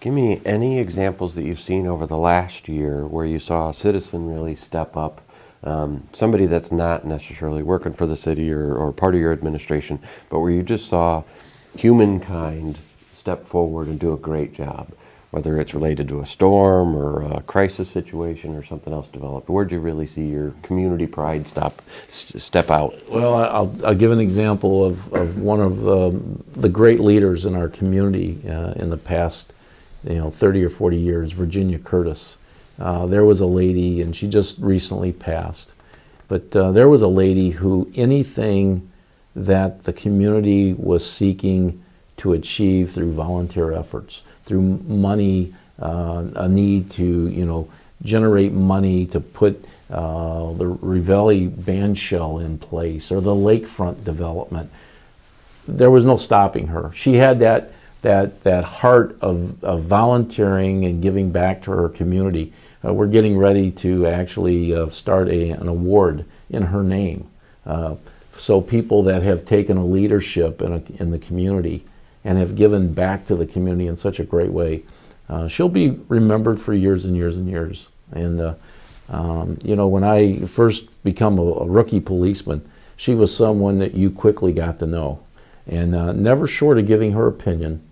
Give me any examples that you've seen over the last year where you saw a citizen really step up, somebody that's not necessarily working for the city or part of your administration, but where you just saw humankind step forward and do a great job, whether it's related to a storm or a crisis situation or something else developed. Where'd you really see your community pride step out? Well, I'll give an example of one of the great leaders in our community in the past 30 or 40 years, Virginia Curtis. There was a lady, and she just recently passed, but there was a lady who anything that the community was seeking to achieve through volunteer efforts, through money, a need to generate money to put the Rivelli band shell in place or the lakefront development, there was no stopping her. She had that heart of volunteering and giving back to her community. We're getting ready to actually start an award in her name. So people that have taken a leadership in the community and have given back to the community in such a great way, she'll be remembered for years and years and years. And when I first become a rookie policeman, she was someone that you quickly got to know, and never short of giving her opinion.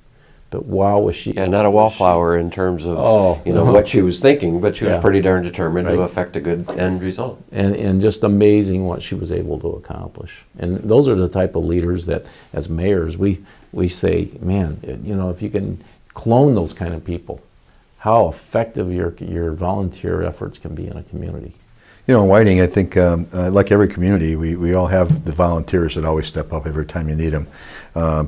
But wow, was she... Yeah, not a wallflower in terms of what she was thinking, but she was pretty darn determined to affect a good end result. And just amazing what she was able to accomplish. And those are the type of leaders that, as mayors, we say, man, if you can clone those kind of people, how effective your volunteer efforts can be in a community. In Whiting, I think, like every community, we all have the volunteers that always step up every time you need them.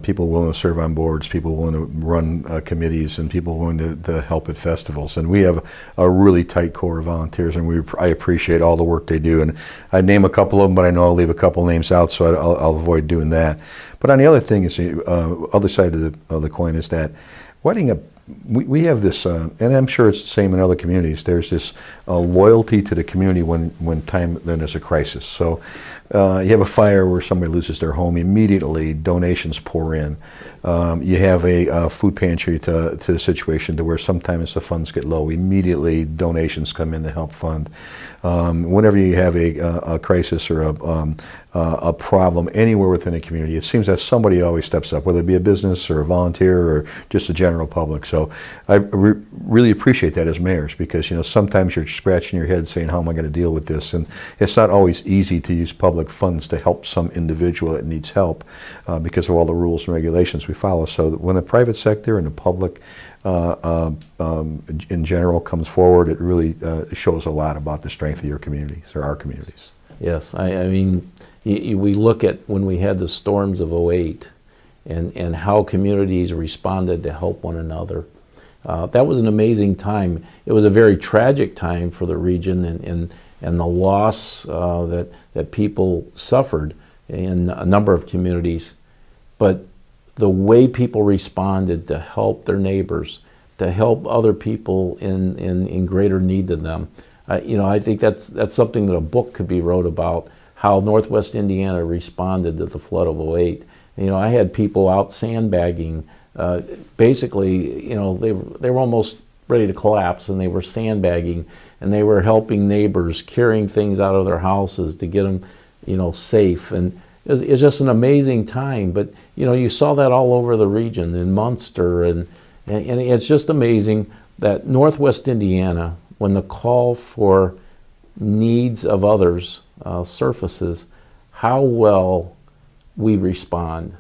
People willing to serve on boards, people willing to run committees, and people willing to help at festivals. And we have a really tight core of volunteers, and I appreciate all the work they do. And I name a couple of them, but I know I'll leave a couple names out, so I'll avoid doing that. But on the other thing is, other side of the coin is that Whiting, we have this, and I'm sure it's the same in other communities, there's this loyalty to the community when there's a crisis. So you have a fire where somebody loses their home, immediately donations pour in. You have a food pantry to the situation to where sometimes the funds get low, immediately donations come in to help fund. Whenever you have a crisis or a problem anywhere within a community, it seems that somebody always steps up, whether it be a business or a volunteer or just the general public. So I really appreciate that as mayors, because sometimes you're scratching your head saying, how am I going to deal with this? And it's not always easy to use public funds to help some individual that needs help because of all the rules and regulations we follow. So when the private sector and the public in general comes forward, it really shows a lot about the strength of your communities or our communities. Yes, I mean, we look at when we had the storms of '08 and how communities responded to help one another. That was an amazing time. It was a very tragic time for the region and the loss that people suffered in a number of communities. But the way people responded to help their neighbors, to help other people in greater need than them, I think that's something that a book could be wrote about, how Northwest Indiana responded to the flood of '08. I had people out sandbagging. Basically, they were almost ready to collapse, and they were sandbagging, and they were helping neighbors, carrying things out of their houses to get them, safe. And it's just an amazing time. But you saw that all over the region in Munster, and it's just amazing that Northwest Indiana, when the call for needs of others surfaces, how well we respond.